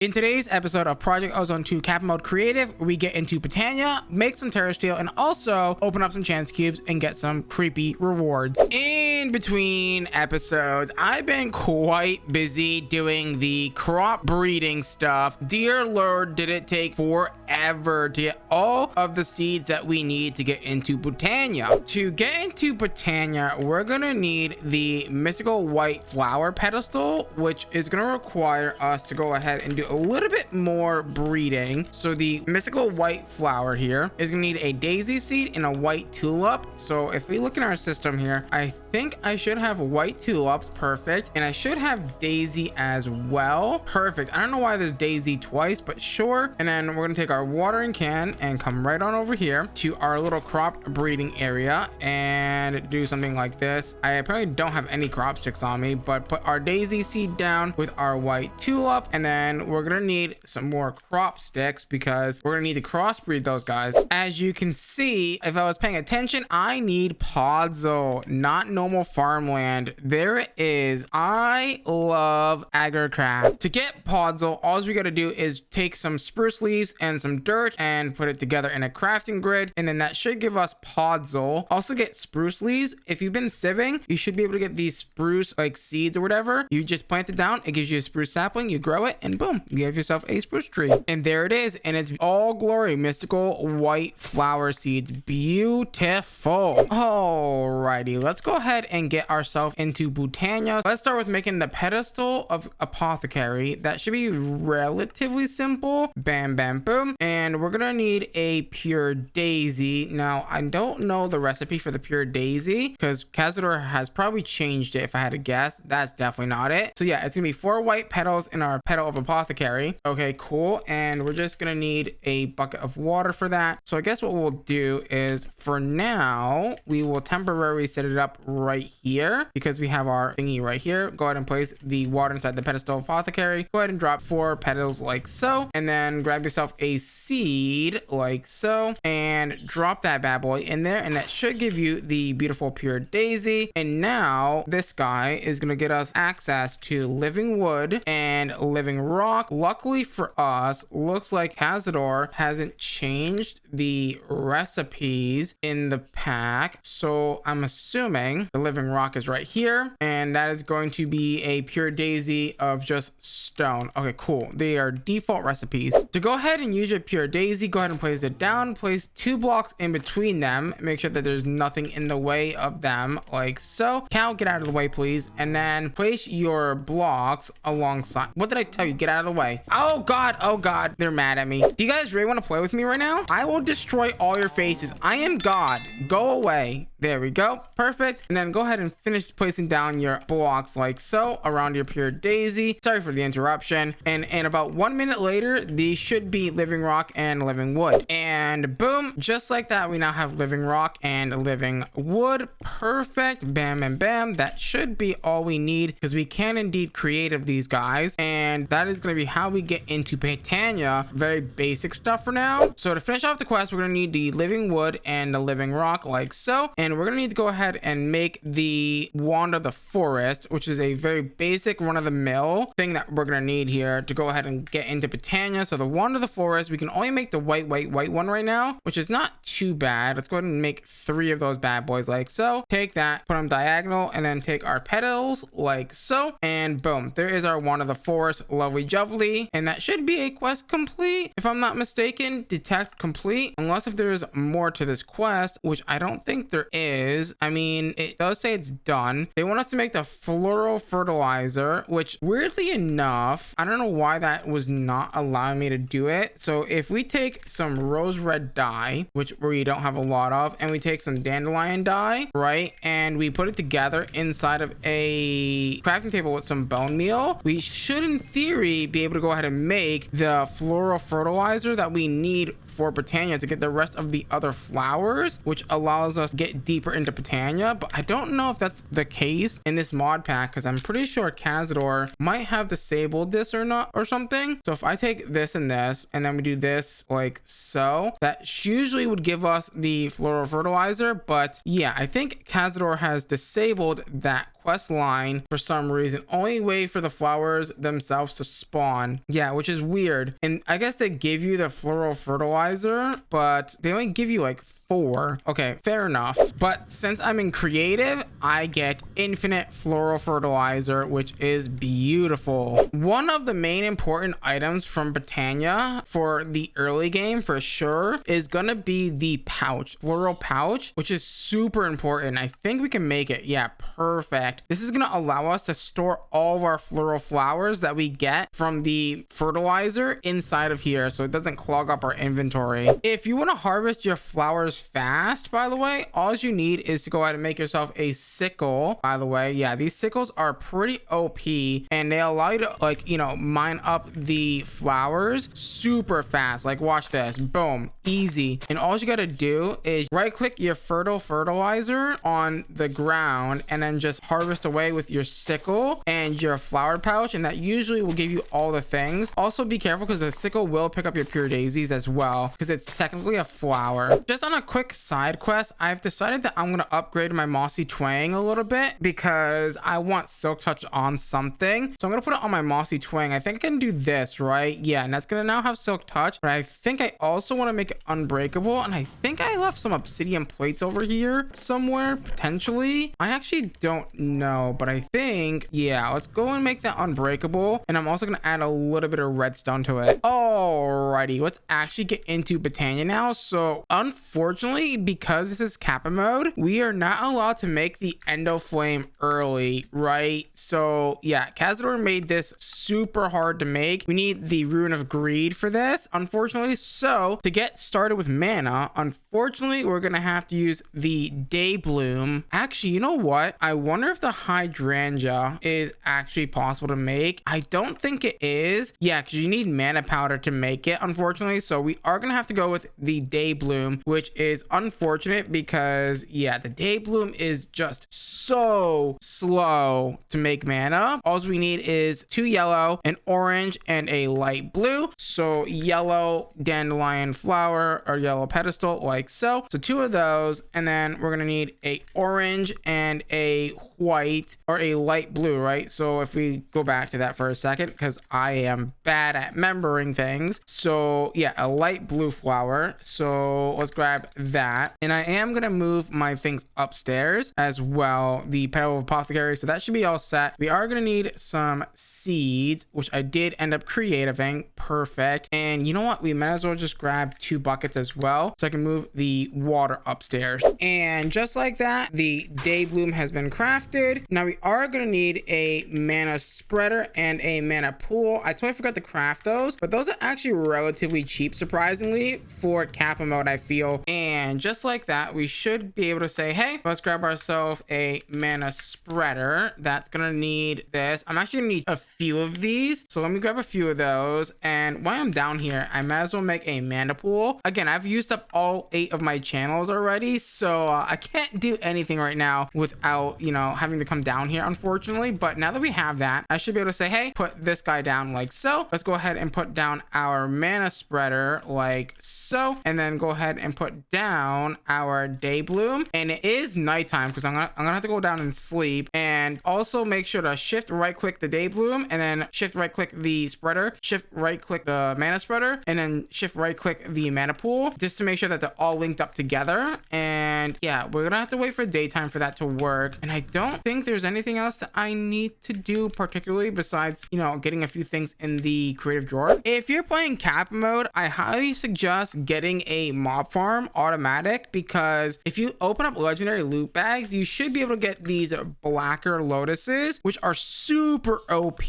In today's episode of Project Ozone 2 Kappa Mode Creative, we get into Botania, make some Terrasteel, and also open up some chance cubes and get some creepy rewards. In between episodes, I've been quite busy doing the crop breeding stuff. Dear Lord, did it take forever to get all of the seeds that we need to get into Botania. To get into Botania, we're gonna need the mystical white flower pedestal, which is gonna require us to go ahead and do a little bit more breeding. So the mystical white flower here is gonna need a daisy seed and a white tulip. So if we look in our system here, I think I should have white tulips, perfect, and I should have daisy as well, perfect. I don't know why there's daisy twice, but sure. And then we're gonna take our watering can and come right on over here to our little crop breeding area and do something like this. I probably don't have any crop sticks on me, but put our daisy seed down with our white tulip, and then we're gonna need some more crop sticks because we're gonna need to crossbreed those guys. As you can see, if I was paying attention, I need podzol, not normal farmland. There it is. I love agricraft. To get podzol, all we gotta do is take some spruce leaves and some dirt and put it together in a crafting grid, and then that should give us podzol. Also get spruce leaves. If you've been sieving, you should be able to get these spruce like seeds or whatever. You just plant it down, it gives you a spruce sapling, you grow it, and boom, you have yourself a spruce tree. And there it is, and it's all glory, mystical white flower seeds. Beautiful. Alrighty, let's go ahead and get ourselves into Botania. Let's start with making the pedestal of apothecary. That should be relatively simple. Bam, bam, boom. And we're gonna need a pure daisy. Now, I don't know the recipe for the pure daisy because Cazador has probably changed it. If I had to guess, that's definitely not it. So yeah, it's gonna be 4 white petals in our petal of apothecary. Okay, cool. And we're just gonna need a bucket of water for that. So I guess what we'll do is for now, we will temporarily set it up right here because we have our thingy right here. Go ahead and place the water inside the pedestal of apothecary. Go ahead and drop 4 petals like so, and then grab yourself a seed like so and drop that bad boy in there, and that should give you the beautiful pure daisy. And now this guy is gonna get us access to living wood and living rock. Luckily for us, looks like Cazador hasn't changed the recipes in the pack, so I'm assuming the living rock is right here, and that is going to be a pure daisy of just stone. Okay, cool. They are default recipes. To go ahead and use your pure daisy, go ahead and place it down, place 2 blocks in between them, make sure that there's nothing in the way of them like so. Cow, get out of the way please, and then place your blocks alongside. What did I tell you? Get out of the way. Oh god, they're mad at me. Do you guys really want to play with me right now? I will destroy all your faces. I am God. Go away. There we go, perfect. And then go ahead and finish placing down your blocks like so around your pure daisy. Sorry for the interruption. And about 1 minute later, these should be living rock and living wood, and boom, just like that, we now have living rock and living wood. Perfect. Bam and bam. That should be all we need because we can indeed create of these guys, and that is going to be how we get into Botania. Very basic stuff for now. So to finish off the quest, we're going to need the living wood and the living rock like so, and we're going to need to go ahead and make the wand of the forest, which is a very basic run-of-the-mill thing that we're going to need here to go ahead and get into Botania. So the wand of the forest, we can only make the white one right now, which is not too bad. Let's go ahead and make 3 of those bad boys like so. Take that, put them diagonal, and then take our petals like so, and boom, there is our wand of the forest. Lovely jubbly. And that should be a quest complete, if I'm not mistaken. Detect complete, unless if there's more to this quest, which I don't think there is. I mean, it does say it's done. They want us to make the floral fertilizer, which weirdly enough, I don't know why that was not allowing me to do it. So if we take some rose red dye, which we don't have a lot of, and we take some dandelion dye, right, and we put it together inside of a crafting table with some bone meal, we should in theory be able to go ahead and make the floral fertilizer that we need for Botania to get the rest of the other flowers, which allows us to get deeper into Botania. But I don't know if that's the case in this mod pack because I'm pretty sure Cazador might have disabled this or not or something. So if I take this and this and then we do this like so, that usually would give us the floral fertilizer. But yeah, I think Cazador has disabled that quest line for some reason. Only wait for the flowers themselves to spawn. Yeah, which is weird. And I guess they give you the floral fertilizer, but they only give you like 4. Okay, fair enough. But since I'm in creative, I get infinite floral fertilizer, which is beautiful. One of the main important items from Botania for the early game for sure is gonna be the pouch, floral pouch, which is super important. I think we can make it. Yeah, perfect. This is gonna allow us to store all of our floral flowers that we get from the fertilizer inside of here, so it doesn't clog up our inventory. If you want to harvest your flowers fast, by the way, all you need is to go ahead and make yourself a sickle. By the way, yeah, these sickles are pretty OP, and they allow you to, like, you know, mine up the flowers super fast. Like, watch this. Boom, easy. And all you got to do is right click your fertilizer on the ground and then just harvest away with your sickle and your flower pouch, and that usually will give you all the things. Also be careful because the sickle will pick up your pure daisies as well, because it's technically a flower. Just on a quick side quest, I've decided that I'm going to upgrade my mossy twang a little bit because I want silk touch on something. So I'm going to put it on my mossy twang. I think I can do this, right? Yeah, and that's going to now have silk touch, but I think I also want to make it unbreakable, and I think I left some obsidian plates over here somewhere, potentially. I actually don't know, but I think, yeah, let's go and make that unbreakable, and I'm also going to add a little bit of redstone to it. Alrighty, let's actually get into Botania now. So unfortunately, because this is Kappa mode, we are not allowed to make the endo flame early, right? So yeah, Cazador made this super hard to make. We need the rune of greed for this, unfortunately. So to get started with mana, unfortunately, we're gonna have to use the day bloom. Actually, you know what? I wonder if the hydrangea is actually possible to make. I don't think it is. Yeah, because you need mana powder to make it, unfortunately. So we are gonna have to go with the day bloom, which is unfortunate because yeah, the day bloom is just so slow to make mana. All we need is 2 yellow, an orange, and a light blue. So yellow dandelion flower or yellow pedestal, like so. So 2 of those, and then we're gonna need a orange and a white or a light blue, right? So if we go back to that for a second, because I am bad at remembering things. So yeah, a light blue flower. So let's grab that, and I am gonna move my things upstairs as well, the petal of apothecary. So that should be all set. We are gonna need some seeds, which I did end up creating. Perfect. And you know what, we might as well just grab 2 buckets as well, so I can move the water upstairs. And just like that, the day bloom has been crafted. Now we are gonna need a mana spreader and a mana pool. I totally forgot to craft those, but those are actually relatively cheap, surprisingly, for Kappa mode, I feel. And just like that, we should be able to say, hey, let's grab ourselves a mana spreader. That's gonna need this. I'm actually gonna need a few of these, so let me grab a few of those. And while I'm down here, I might as well make a mana pool. Again, I've used up all 8 of my channels already, so I can't do anything right now without, you know, having to come down here, unfortunately. But now that we have that, I should be able to say, hey, put this guy down like so. Let's go ahead and put down our mana spreader like so, and then go ahead and put down our day bloom. And it is nighttime because I'm gonna have to go down and sleep. And also make sure to shift right click the day bloom, and then shift right click the spreader, shift right click the mana spreader, and then shift right click the mana pool, just to make sure that they're all linked up together. And yeah, we're gonna have to wait for daytime for that to work. And I don't think there's anything else that I need to do particularly besides, you know, getting a few things in the creative drawer. If you're playing Kappa mode, I highly suggest getting a mob farm automatic, because if you open up legendary loot bags, you should be able to get these blacker lotuses, which are super OP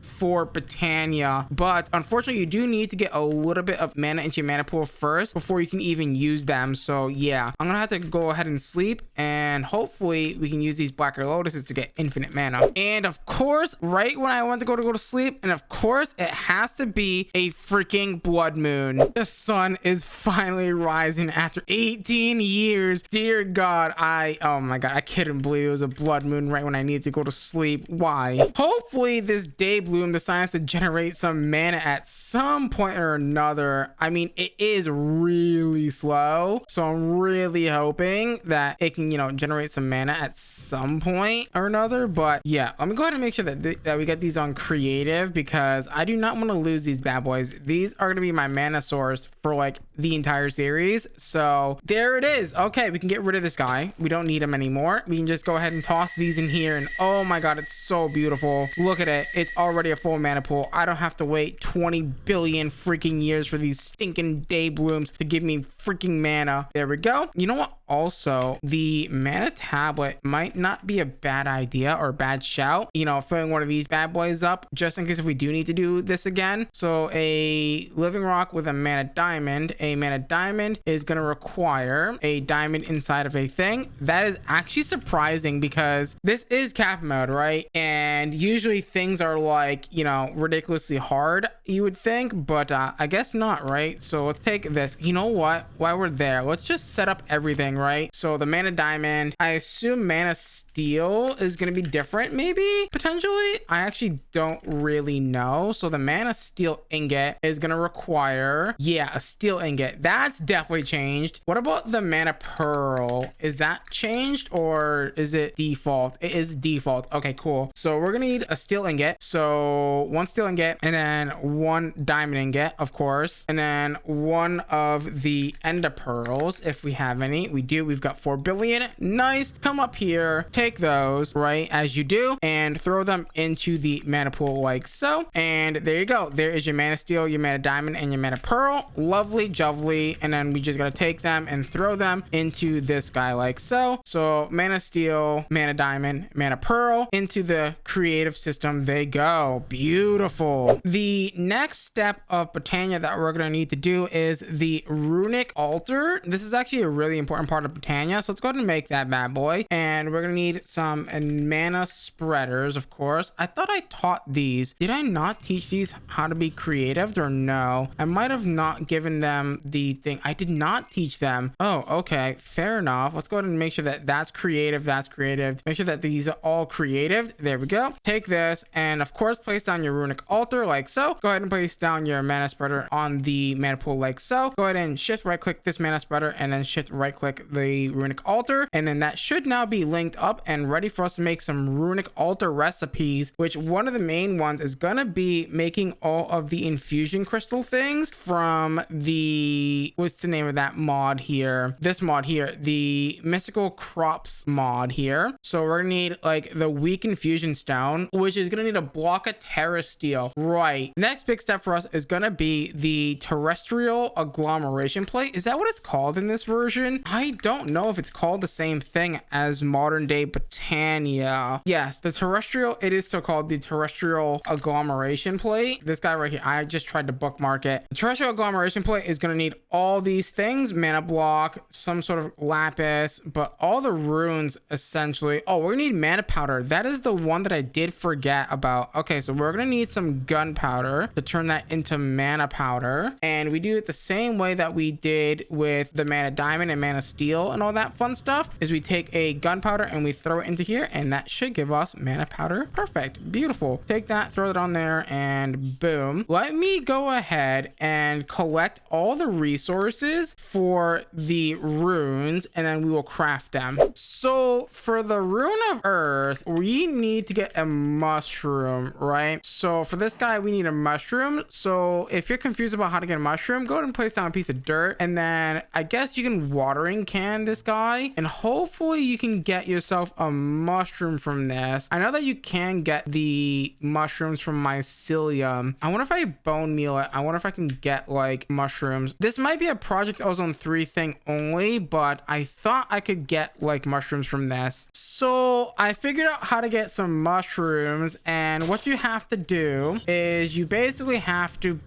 for Botania. But unfortunately, you do need to get a little bit of mana into your mana pool first before you can even use them. So yeah, I'm gonna have to go ahead and sleep, and hopefully we can use these blacker lotuses to get infinite mana. And of course, right when I want to go to sleep, and of course it has to be a freaking blood moon. The sun is finally rising after 18 years. Dear God, oh my God, I couldn't believe it was a blood moon right when I needed to go to sleep. Why? Hopefully this day bloom decides to generate some mana at some point or another. I mean, it is really slow, so I'm really hoping that it can, you know, generate some mana at some point or another. But yeah, let me go ahead and make sure that we get these on creative, because I do not want to lose these bad boys. These are going to be my mana source for like the entire series. So there it is. Okay, we can get rid of this guy. We don't need him anymore. We can just go ahead and toss these in here, and oh my god, it's so beautiful. Look at it. It's already a full mana pool. I don't have to wait 20 billion freaking years for these stinking day blooms to give me freaking mana. There we go. You know what? Also, the mana tablet might not be a bad idea or a bad shout. You know, filling one of these bad boys up just in case if we do need to do this again. So a living rock with a mana diamond. A mana diamond is going to require a diamond inside of a thing. That is actually surprising, because this is Kappa Mode, right? And usually things are like, you know, ridiculously hard, you would think, but I guess not, right? So let's take this. You know what? While we're there, let's just set up everything, right? So the mana diamond, I assume mana steel is going to be different, maybe, potentially. I actually don't really know. So the mana steel ingot is going to require, yeah, a steel ingot. That's definitely changed. What about the mana pearl? Is that changed, or is it default? It is default. Okay, cool. So we're gonna need a steel ingot. So one steel ingot, and then one diamond ingot, of course, and then one of the ender pearls, if we have any. We do. We've got 4 billion. Nice. Come up here, take those, right, as you do, and throw them into the mana pool like so. And there you go. There is your mana steel, your mana diamond, and your mana pearl. Lovely jubbly. And then we just gotta take them and throw them into this guy like so. So mana steel, mana diamond, mana pearl into the creative system. They go. Beautiful. The next step of Botania that we're gonna need to do is the runic altar. This is actually a really important part of Botania, so let's go ahead and make that bad boy. And we're gonna need some mana spreaders, of course. I thought I taught these. Did I not teach these how to be creative, or no? I might have not given them the thing. I did not teach them. Oh, okay, fair enough. Let's go ahead and make sure that that's creative. That's creative. Make sure that these are all creative. There we go. Take this, and of course place down your runic altar like so. Go ahead and place down your mana spreader on the mana pool like so. Go ahead and shift right click this mana spreader, and then shift right click the runic altar, and then that should now be linked up and ready for us to make some runic altar recipes, which one of the main ones is gonna be making all of the infusion crystal things from the, what's the name of that mod here? This mod here, the mystical crops mod here. So we're gonna need like the weak infusion stone, which is gonna need a block of Terrasteel. Right. Next big step for us is gonna be the terrestrial agglomeration plate. Is that what it's called in this version? I don't know if it's called the same thing as modern day Botania. Yes, the terrestrial, it is still called the terrestrial agglomeration plate. This guy right here, I just tried to bookmark it. The terrestrial agglomeration plate is going to need all these things: mana block, some sort of lapis, but all the runes essentially. Oh, we're gonna need mana powder. That is the one that I did forget about. Okay, so we're gonna need some gunpowder to turn that into mana powder, and we do it the same way that we did with the mana diamond and mana steel and all that fun stuff. Is we take a gunpowder and we throw it into here, and that should give us mana powder. Perfect. Beautiful. Take that, throw it on there, and boom. Let me go ahead and collect all the resources for the runes, and then we will craft them. So for the rune of earth, we need to get a mushroom, right? So for this guy, we need a mushroom. So if you're confused about how to get a mushroom, go ahead and place down a piece of dirt, and then I guess you can watering can this guy, and hopefully you can get yourself a mushroom from this. I know that you can get the mushrooms from mycelium. I wonder if I bone meal it. I wonder if I can get like mushrooms. This might be a Project Ozone 3 thing only, but I thought I could get like mushrooms from this. So I figured out how to get some mushrooms, and what you have to do is you basically have to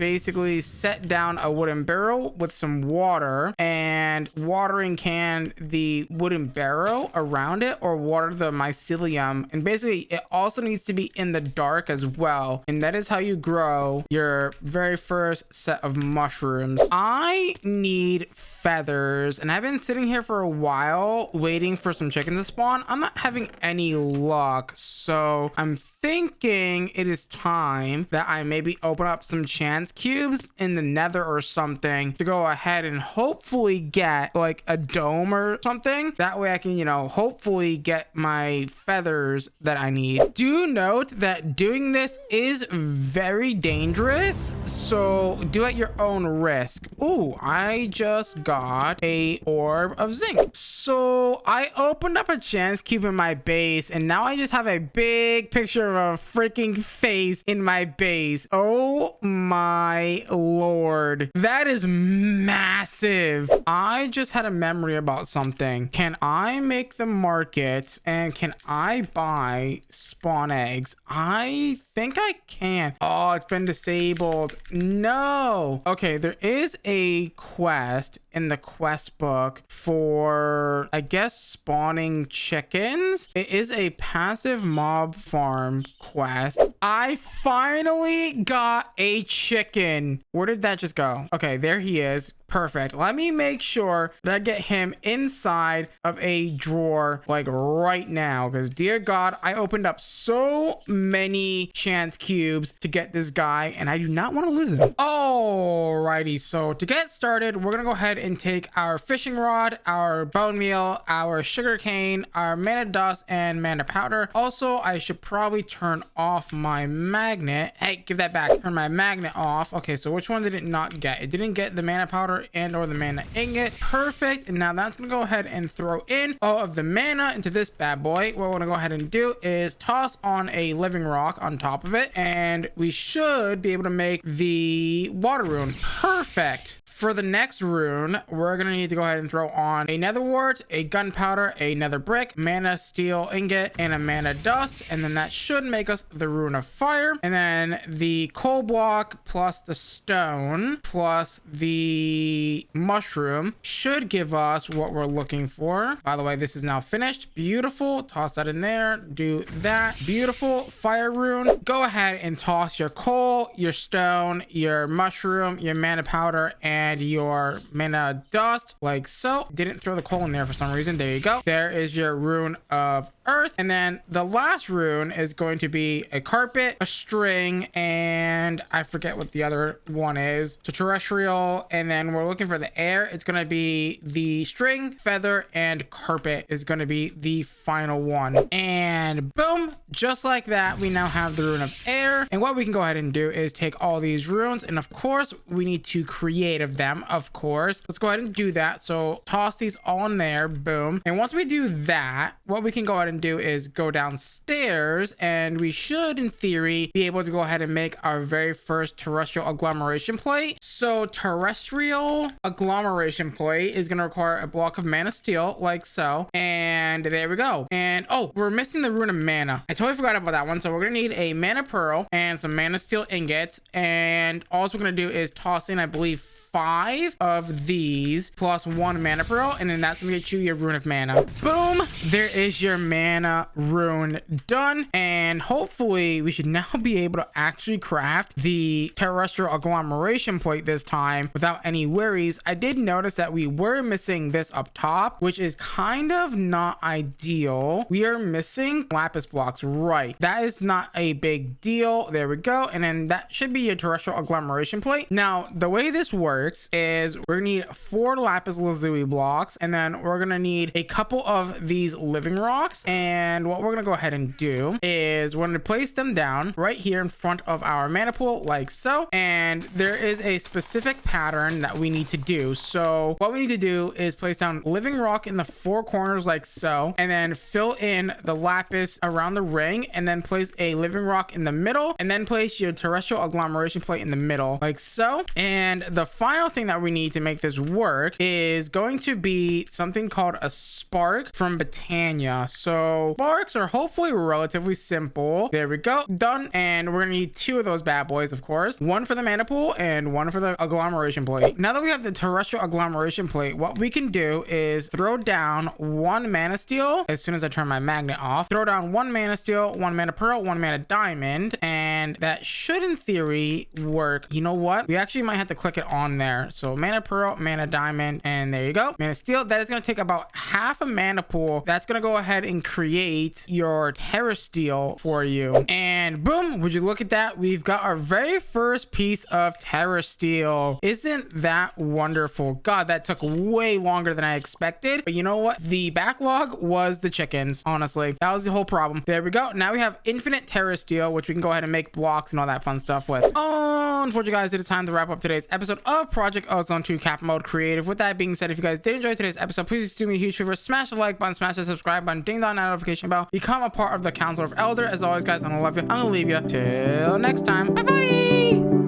set down a wooden barrel with some water and watering can the wooden barrel around it, or water the mycelium, and basically it also needs to be in the dark as well, and that is how you grow your very first set of mushrooms. I need feathers, and I've been sitting here for a while waiting for some chickens to spawn. I'm not having any luck, so I'm thinking it is time that I maybe open up some chance cubes in the nether or something to go ahead and hopefully get like a dome or something. That way way I can, you know, hopefully get my feathers that I need. Do note that doing this is very dangerous, so do at your own risk. Ooh, I just got a orb of zinc. So I opened up a chance cube in my base, and now I just have a big picture of a freaking face in my base. Oh my lord, that is massive. I just had a memory about something. Can I make the market and can I buy spawn eggs? I think I can. Oh, it's been disabled. No. Okay, there is a quest in the quest book for, I guess, spawning chickens. It is a passive mob farm quest. I finally got a chicken. Where did that just go? Okay, there he is. Perfect. Let me make sure that I get him inside of a drawer like right now, because dear God, I opened up so many chance cubes to get this guy and I do not want to lose him. Alrighty, so to get started, we're gonna go ahead and take our fishing rod, our bone meal, our sugar cane, our mana dust, and mana powder. Also, I should probably turn off my magnet. Hey, give that back. Turn my magnet off. Okay, so which one did it not get? It didn't get the mana powder and or the mana ingot. Perfect. And now that's gonna go ahead and throw in all of the mana into this bad boy. What we're gonna go ahead and do is toss on a living rock on top of it, and we should be able to make the water rune. Perfect. For the next rune, we're gonna need to go ahead and throw on a nether wart, a gunpowder, a nether brick, mana steel ingot, and a mana dust, and then that should make us the rune of fire. And then the coal block plus the stone plus the mushroom should give us what we're looking for. By the way, this is now finished. Beautiful. Toss that in there. Do that. Beautiful. Fire rune. Go ahead and toss your coal, your stone, your mushroom, your mana powder, and your mana dust like so. Didn't throw the coal in there for some reason. There you go. There is your rune of earth. And then the last rune is going to be a carpet, a string, and I forget what the other one is. So terrestrial, and then we're looking for the air. It's going to be the string, feather, and carpet is going to be the final one. And boom, just like that, we now have the rune of air. And what we can go ahead and do is take all these runes, and of course we need to create of them, of course. Let's go ahead and do that. So toss these all in there. Boom. And once we do that, what we can go ahead and do is go downstairs, and we should in theory be able to go ahead and make our very first terrestrial agglomeration plate. So terrestrial agglomeration plate is going to require a block of mana steel like so, and there we go. And oh, we're missing the rune of mana. I totally forgot about that one. So we're gonna need a mana pearl and some mana steel ingots, and all we're gonna do is toss in, I believe, 5 of these plus 1 mana pearl, and then that's gonna get you your rune of mana. Boom, there is your mana rune done, and hopefully we should now be able to actually craft the terrestrial agglomeration plate this time without any worries. I did notice that we were missing this up top, which is kind of not ideal. We are missing lapis blocks, right? That is not a big deal. There we go. And then that should be your terrestrial agglomeration plate. Now the way this works is we're gonna need 4 lapis lazuli blocks, and then we're gonna need a couple of these living rocks. And what we're gonna go ahead and do is we're gonna place them down right here in front of our mana pool like so. And there is a specific pattern that we need to do. So what we need to do is place down living rock in the 4 corners like so, and then fill in the lapis around the ring, and then place a living rock in the middle, and then place your terrestrial agglomeration plate in the middle like so. And the final thing that we need to make this work is going to be something called a spark from Botania. So sparks are hopefully relatively simple. There we go, done. And we're gonna need 2 of those bad boys, of course, 1 for the mana pool and 1 for the agglomeration plate. Now that we have the terrestrial agglomeration plate, what we can do is throw down 1 mana steel as soon as I turn my magnet off. Throw down 1 mana steel, 1 mana pearl, 1 mana diamond, and that should in theory work. You know what, we actually might have to click it on from there. So mana pearl, mana diamond, and there you go. Mana steel. That is going to take about half a mana pool. That's going to go ahead and create your Terrasteel for you. And boom, would you look at that? We've got our very first piece of Terrasteel. Isn't that wonderful? God, that took way longer than I expected. But you know what? The backlog was the chickens, honestly. That was the whole problem. There we go. Now we have infinite Terrasteel, which we can go ahead and make blocks and all that fun stuff with. Unfortunately, guys, it is time to wrap up today's episode of Project Ozone 2 Kappa Mode Creative. With that being said, if you guys did enjoy today's episode, please do me a huge favor. Smash the like button, smash the subscribe button, ding that notification bell. Become a part of the Council of Elder. As always, guys, I'm gonna love you. I'm gonna leave you till next time. Bye-bye.